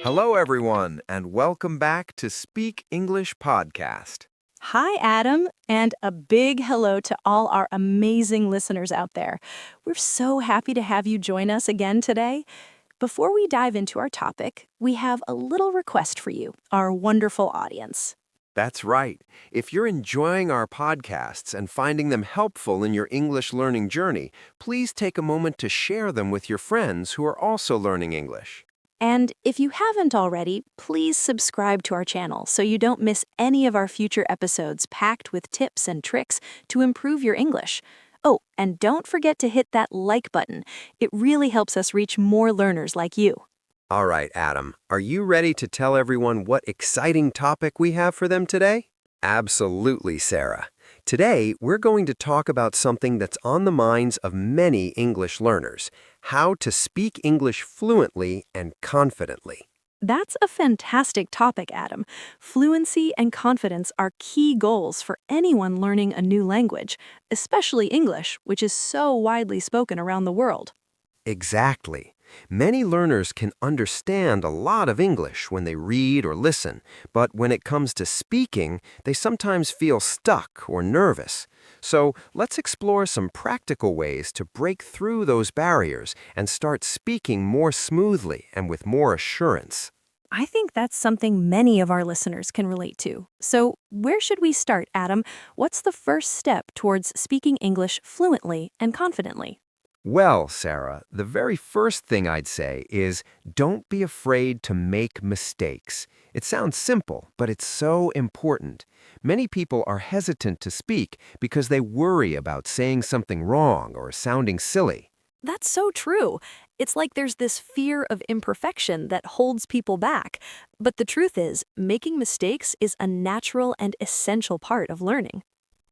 Hello, everyone, and welcome back to Speak English Podcast. Hi, Adam, and a big hello to all our amazing listeners out there. We're so happy to have you join us again today. Before we dive into our topic, we have a little request for you, our wonderful audience. That's right. If you're enjoying our podcasts and finding them helpful in your English learning journey, please take a moment to share them with your friends who are also learning English. And if you haven't already, please subscribe to our channel so you don't miss any of our future episodes packed with tips and tricks to improve your English. Oh, and don't forget to hit that like button. It really helps us reach more learners like you. All right, Adam, are you ready to tell everyone what exciting topic we have for them today? Absolutely, Sarah. Today, we're going to talk about something that's on the minds of many English learners: how to speak English fluently and confidently. That's a fantastic topic, Adam. Fluency and confidence are key goals for anyone learning a new language, especially English, which is so widely spoken around the world. Exactly. Many learners can understand a lot of English when they read or listen, but when it comes to speaking, they sometimes feel stuck or nervous. So let's explore some practical ways to break through those barriers and start speaking more smoothly and with more assurance. I think that's something many of our listeners can relate to. So, where should we start, Adam? What's the first step towards speaking English fluently and confidently? Well, Sarah, the very first thing I'd say is don't be afraid to make mistakes. It sounds simple, but it's so important. Many people are hesitant to speak because they worry about saying something wrong or sounding silly. That's so true. It's like there's this fear of imperfection that holds people back. But the truth is, making mistakes is a natural and essential part of learning.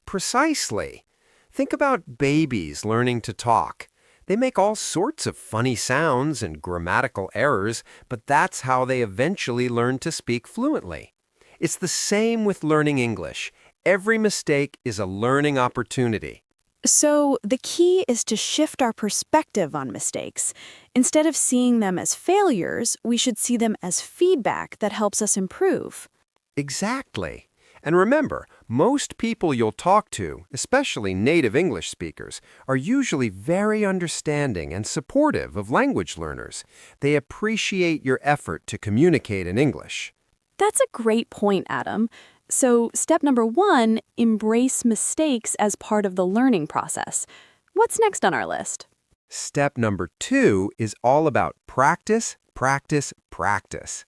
Precisely. Think about babies learning to talk. They make all sorts of funny sounds and grammatical errors, but that's how they eventually learn to speak fluently. It's the same with learning English. Every mistake is a learning opportunity. So, the key is to shift our perspective on mistakes. Instead of seeing them as failures, we should see them as feedback that helps us improve. Exactly. And remember, most people you'll talk to, especially native English speakers, are usually very understanding and supportive of language learners. They appreciate your effort to communicate in English. That's a great point, Adam. So, step number 1, embrace mistakes as part of the learning process. What's next on our list? Step number 2 is all about practice, practice, practice.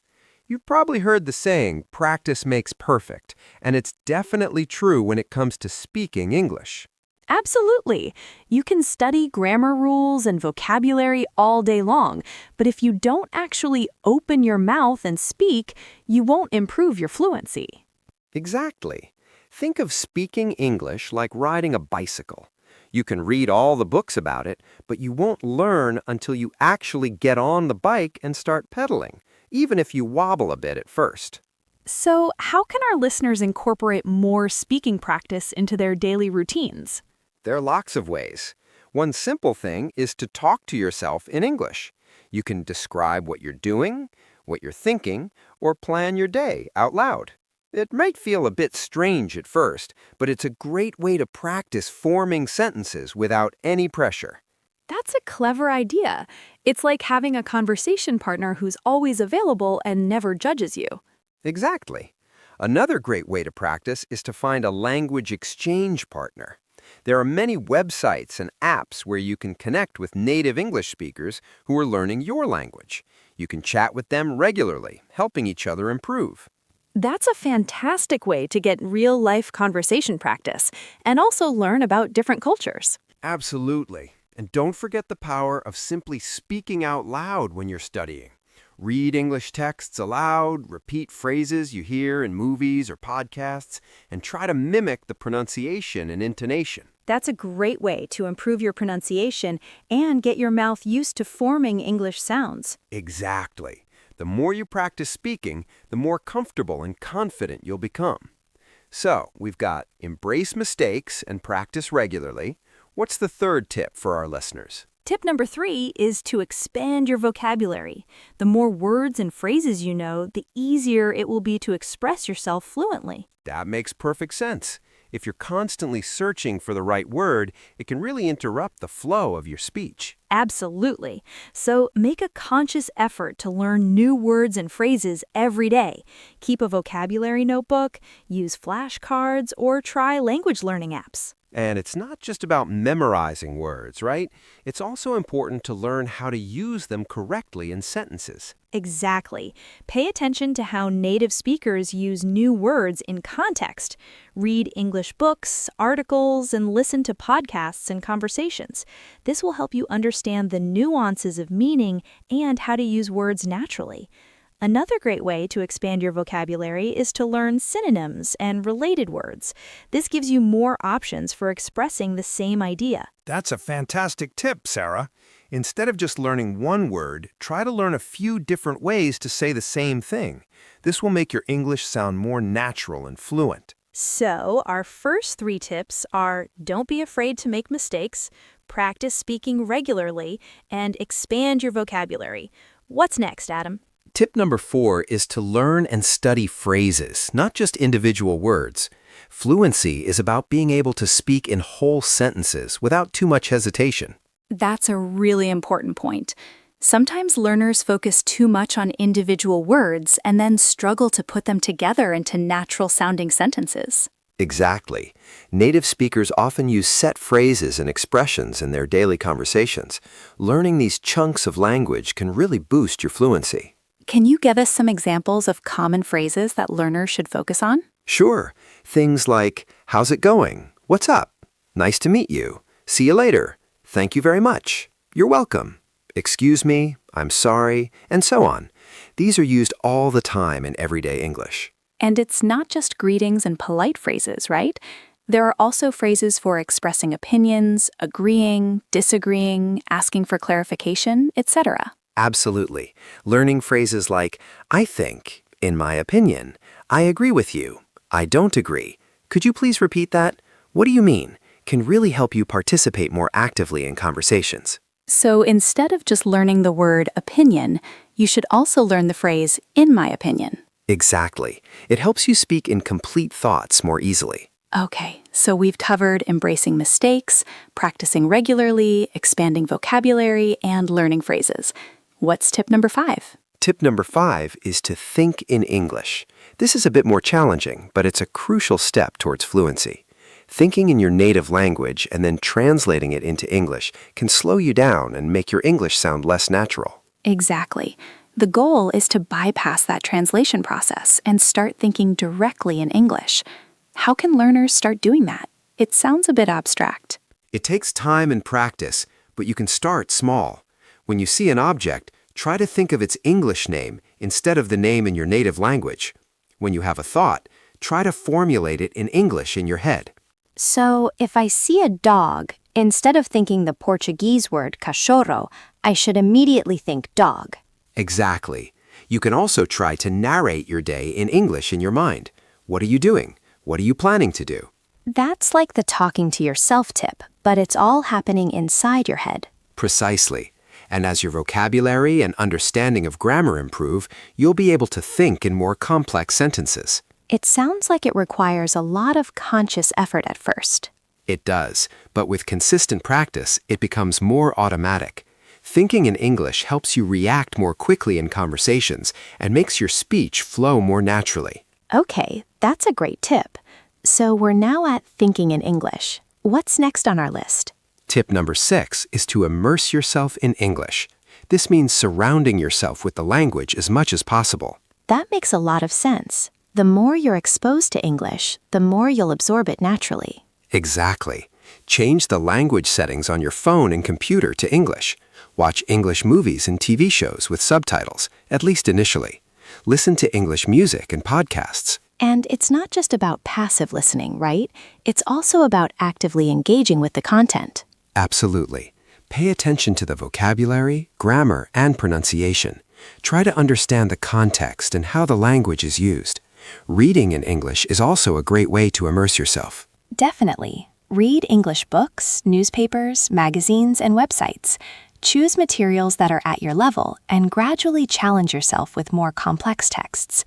You've probably heard the saying, practice makes perfect, and it's definitely true when it comes to speaking English. Absolutely. You can study grammar rules and vocabulary all day long, but if you don't actually open your mouth and speak, you won't improve your fluency. Exactly. Think of speaking English like riding a bicycle. You can read all the books about it, but you won't learn until you actually get on the bike and start pedaling, even if you wobble a bit at first. So, how can our listeners incorporate more speaking practice into their daily routines? There are lots of ways. One simple thing is to talk to yourself in English. You can describe what you're doing, what you're thinking, or plan your day out loud. It might feel a bit strange at first, but it's a great way to practice forming sentences without any pressure. That's a clever idea. It's like having a conversation partner who's always available and never judges you. Exactly. Another great way to practice is to find a language exchange partner. There are many websites and apps where you can connect with native English speakers who are learning your language. You can chat with them regularly, helping each other improve. That's a fantastic way to get real-life conversation practice and also learn about different cultures. Absolutely. And don't forget the power of simply speaking out loud when you're studying. Read English texts aloud, repeat phrases you hear in movies or podcasts, and try to mimic the pronunciation and intonation. That's a great way to improve your pronunciation and get your mouth used to forming English sounds. Exactly. The more you practice speaking, the more comfortable and confident you'll become. So, we've got embrace mistakes and practice regularly. What's the third tip for our listeners? Tip number 3 is to expand your vocabulary. The more words and phrases you know, the easier it will be to express yourself fluently. That makes perfect sense. If you're constantly searching for the right word, it can really interrupt the flow of your speech. Absolutely. So make a conscious effort to learn new words and phrases every day. Keep a vocabulary notebook, use flashcards, or try language learning apps. And it's not just about memorizing words, right? It's also important to learn how to use them correctly in sentences. Exactly. Pay attention to how native speakers use new words in context. Read English books, articles, and listen to podcasts and conversations. This will help you understand the nuances of meaning and how to use words naturally. Another great way to expand your vocabulary is to learn synonyms and related words. This gives you more options for expressing the same idea. That's a fantastic tip, Sarah. Instead of just learning one word, try to learn a few different ways to say the same thing. This will make your English sound more natural and fluent. So, our first 3 tips are don't be afraid to make mistakes, practice speaking regularly, and expand your vocabulary. What's next, Adam? Tip number 4 is to learn and study phrases, not just individual words. Fluency is about being able to speak in whole sentences without too much hesitation. That's a really important point. Sometimes learners focus too much on individual words and then struggle to put them together into natural-sounding sentences. Exactly. Native speakers often use set phrases and expressions in their daily conversations. Learning these chunks of language can really boost your fluency. Can you give us some examples of common phrases that learners should focus on? Sure. Things like, how's it going? What's up? Nice to meet you. See you later. Thank you very much. You're welcome. Excuse me. I'm sorry. And so on. These are used all the time in everyday English. And it's not just greetings and polite phrases, right? There are also phrases for expressing opinions, agreeing, disagreeing, asking for clarification, etc. Absolutely. Learning phrases like, I think, in my opinion, I agree with you, I don't agree. Could you please repeat that? What do you mean? Can really help you participate more actively in conversations. So instead of just learning the word opinion, you should also learn the phrase, in my opinion. Exactly. It helps you speak in complete thoughts more easily. Okay, so we've covered embracing mistakes, practicing regularly, expanding vocabulary, and learning phrases. What's tip number 5? Tip number 5 is to think in English. This is a bit more challenging, but it's a crucial step towards fluency. Thinking in your native language and then translating it into English can slow you down and make your English sound less natural. Exactly. The goal is to bypass that translation process and start thinking directly in English. How can learners start doing that? It sounds a bit abstract. It takes time and practice, but you can start small. When you see an object, try to think of its English name instead of the name in your native language. When you have a thought, try to formulate it in English in your head. So, if I see a dog, instead of thinking the Portuguese word cachorro, I should immediately think dog. Exactly. You can also try to narrate your day in English in your mind. What are you doing? What are you planning to do? That's like the talking to yourself tip, but it's all happening inside your head. Precisely. And as your vocabulary and understanding of grammar improve, you'll be able to think in more complex sentences. It sounds like it requires a lot of conscious effort at first. It does, but with consistent practice, it becomes more automatic. Thinking in English helps you react more quickly in conversations and makes your speech flow more naturally. Okay, that's a great tip. So we're now at thinking in English. What's next on our list? Tip number 6 is to immerse yourself in English. This means surrounding yourself with the language as much as possible. That makes a lot of sense. The more you're exposed to English, the more you'll absorb it naturally. Exactly. Change the language settings on your phone and computer to English. Watch English movies and TV shows with subtitles, at least initially. Listen to English music and podcasts. And it's not just about passive listening, right? It's also about actively engaging with the content. Absolutely. Pay attention to the vocabulary, grammar, and pronunciation. Try to understand the context and how the language is used. Reading in English is also a great way to immerse yourself. Definitely. Read English books, newspapers, magazines, and websites. Choose materials that are at your level and gradually challenge yourself with more complex texts.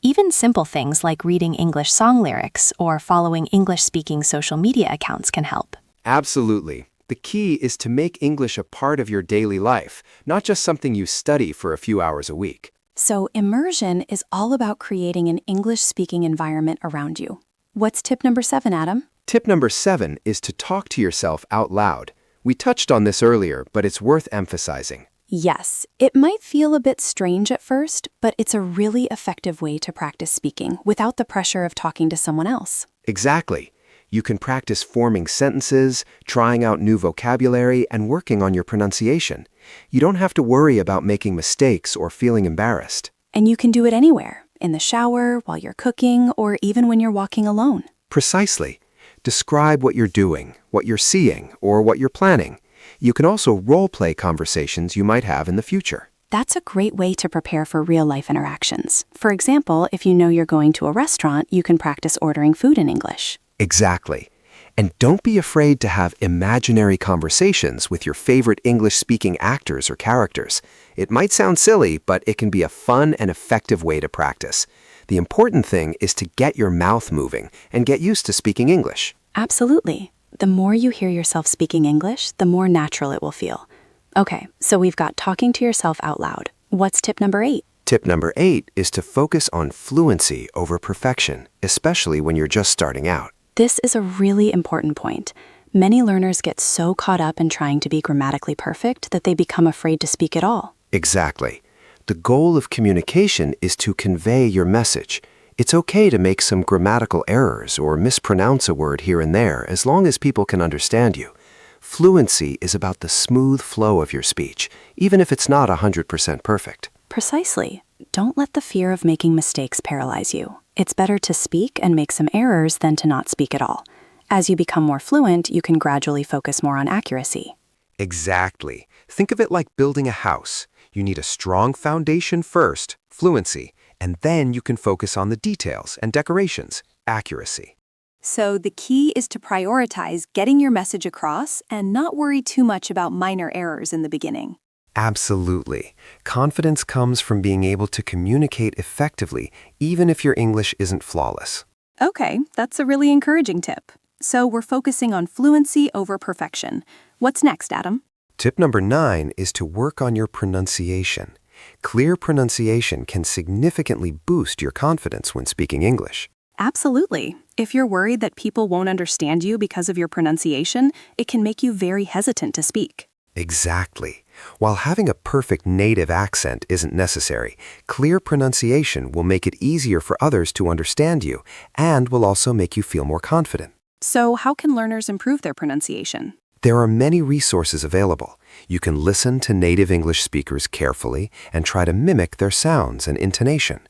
Even simple things like reading English song lyrics or following English-speaking social media accounts can help. Absolutely. The key is to make English a part of your daily life, not just something you study for a few hours a week. So immersion is all about creating an English-speaking environment around you. What's tip number 7, Adam? Tip number 7 is to talk to yourself out loud. We touched on this earlier, but it's worth emphasizing. Yes, it might feel a bit strange at first, but it's a really effective way to practice speaking without the pressure of talking to someone else. Exactly. You can practice forming sentences, trying out new vocabulary, and working on your pronunciation. You don't have to worry about making mistakes or feeling embarrassed. And you can do it anywhere, in the shower, while you're cooking, or even when you're walking alone. Precisely. Describe what you're doing, what you're seeing, or what you're planning. You can also role-play conversations you might have in the future. That's a great way to prepare for real-life interactions. For example, if you know you're going to a restaurant, you can practice ordering food in English. Exactly. And don't be afraid to have imaginary conversations with your favorite English-speaking actors or characters. It might sound silly, but it can be a fun and effective way to practice. The important thing is to get your mouth moving and get used to speaking English. Absolutely. The more you hear yourself speaking English, the more natural it will feel. Okay, so we've got talking to yourself out loud. What's tip number 8? Tip number 8 is to focus on fluency over perfection, especially when you're just starting out. This is a really important point. Many learners get so caught up in trying to be grammatically perfect that they become afraid to speak at all. Exactly. The goal of communication is to convey your message. It's okay to make some grammatical errors or mispronounce a word here and there as long as people can understand you. Fluency is about the smooth flow of your speech, even if it's not 100% perfect. Precisely. Don't let the fear of making mistakes paralyze you. It's better to speak and make some errors than to not speak at all. As you become more fluent, you can gradually focus more on accuracy. Exactly. Think of it like building a house. You need a strong foundation first, fluency, and then you can focus on the details and decorations, accuracy. So the key is to prioritize getting your message across and not worry too much about minor errors in the beginning. Absolutely. Confidence comes from being able to communicate effectively, even if your English isn't flawless. Okay, that's a really encouraging tip. So we're focusing on fluency over perfection. What's next, Adam? Tip number 9 is to work on your pronunciation. Clear pronunciation can significantly boost your confidence when speaking English. Absolutely. If you're worried that people won't understand you because of your pronunciation, it can make you very hesitant to speak. Exactly. While having a perfect native accent isn't necessary, clear pronunciation will make it easier for others to understand you and will also make you feel more confident. So how can learners improve their pronunciation? There are many resources available. You can listen to native English speakers carefully and try to mimic their sounds and intonation.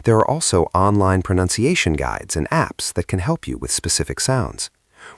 There are also online pronunciation guides and apps that can help you with specific sounds.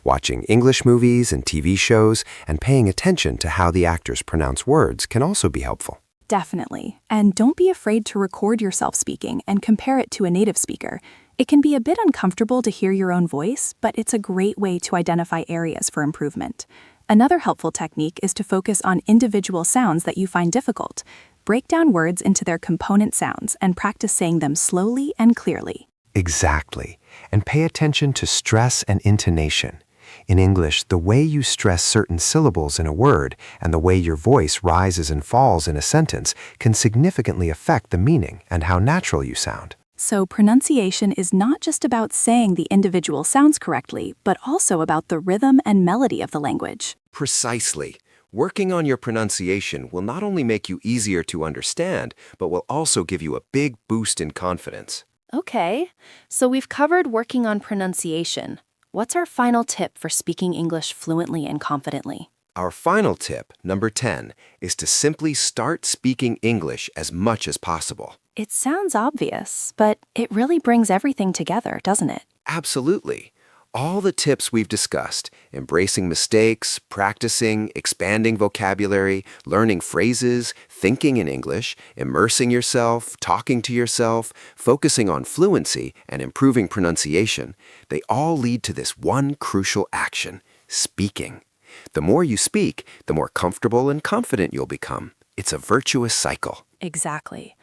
Watching English movies and TV shows and paying attention to how the actors pronounce words can also be helpful. Definitely. And don't be afraid to record yourself speaking and compare it to a native speaker. It can be a bit uncomfortable to hear your own voice, but it's a great way to identify areas for improvement. Another helpful technique is to focus on individual sounds that you find difficult. Break down words into their component sounds and practice saying them slowly and clearly. Exactly. And pay attention to stress and intonation. In English, the way you stress certain syllables in a word and the way your voice rises and falls in a sentence can significantly affect the meaning and how natural you sound. So pronunciation is not just about saying the individual sounds correctly, but also about the rhythm and melody of the language. Precisely. Working on your pronunciation will not only make you easier to understand, but will also give you a big boost in confidence. Okay, so we've covered working on pronunciation. What's our final tip for speaking English fluently and confidently? Our final tip, number 10, is to simply start speaking English as much as possible. It sounds obvious, but it really brings everything together, doesn't it? Absolutely. All the tips we've discussed, embracing mistakes, practicing, expanding vocabulary, learning phrases, thinking in English, immersing yourself, talking to yourself, focusing on fluency, and improving pronunciation, they all lead to this one crucial action: speaking. The more you speak, the more comfortable and confident you'll become. It's a virtuous cycle. Exactly.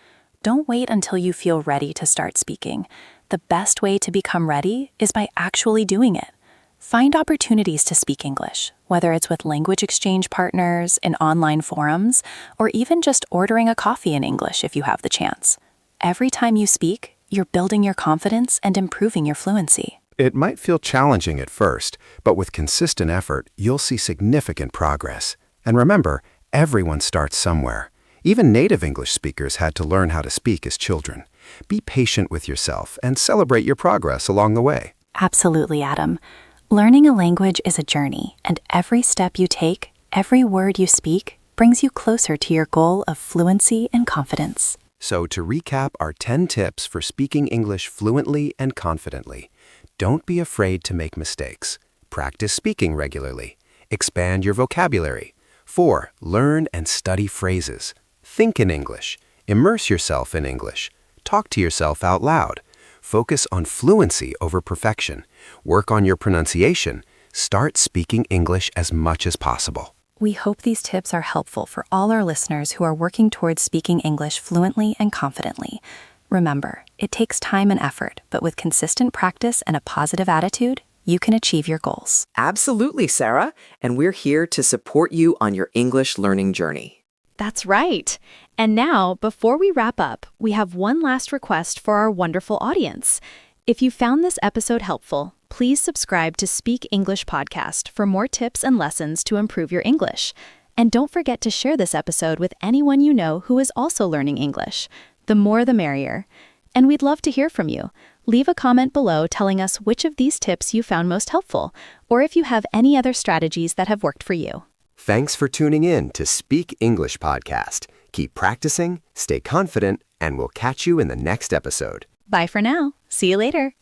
Don't wait until you feel ready to start speaking. The best way to become ready is by actually doing it. Find opportunities to speak English, whether it's with language exchange partners, in online forums, or even just ordering a coffee in English if you have the chance. Every time you speak, you're building your confidence and improving your fluency. It might feel challenging at first, but with consistent effort, you'll see significant progress. And remember, everyone starts somewhere. Even native English speakers had to learn how to speak as children. Be patient with yourself and celebrate your progress along the way. Absolutely, Adam. Learning a language is a journey, and every step you take, every word you speak, brings you closer to your goal of fluency and confidence. So to recap our 10 tips for speaking English fluently and confidently, don't be afraid to make mistakes. Practice speaking regularly. Expand your vocabulary. 4. Learn and study phrases. Think in English. Immerse yourself in English. Talk to yourself out loud. Focus on fluency over perfection. Work on your pronunciation. Start speaking English as much as possible. We hope these tips are helpful for all our listeners who are working towards speaking English fluently and confidently. Remember, it takes time and effort, but with consistent practice and a positive attitude, you can achieve your goals. Absolutely, Sarah. And we're here to support you on your English learning journey. That's right. And now, before we wrap up, we have one last request for our wonderful audience. If you found this episode helpful, please subscribe to Speak English Podcast for more tips and lessons to improve your English. And don't forget to share this episode with anyone you know who is also learning English. The more the merrier. And we'd love to hear from you. Leave a comment below telling us which of these tips you found most helpful, or if you have any other strategies that have worked for you. Thanks for tuning in to Speak English Podcast. Keep practicing, stay confident, and we'll catch you in the next episode. Bye for now. See you later.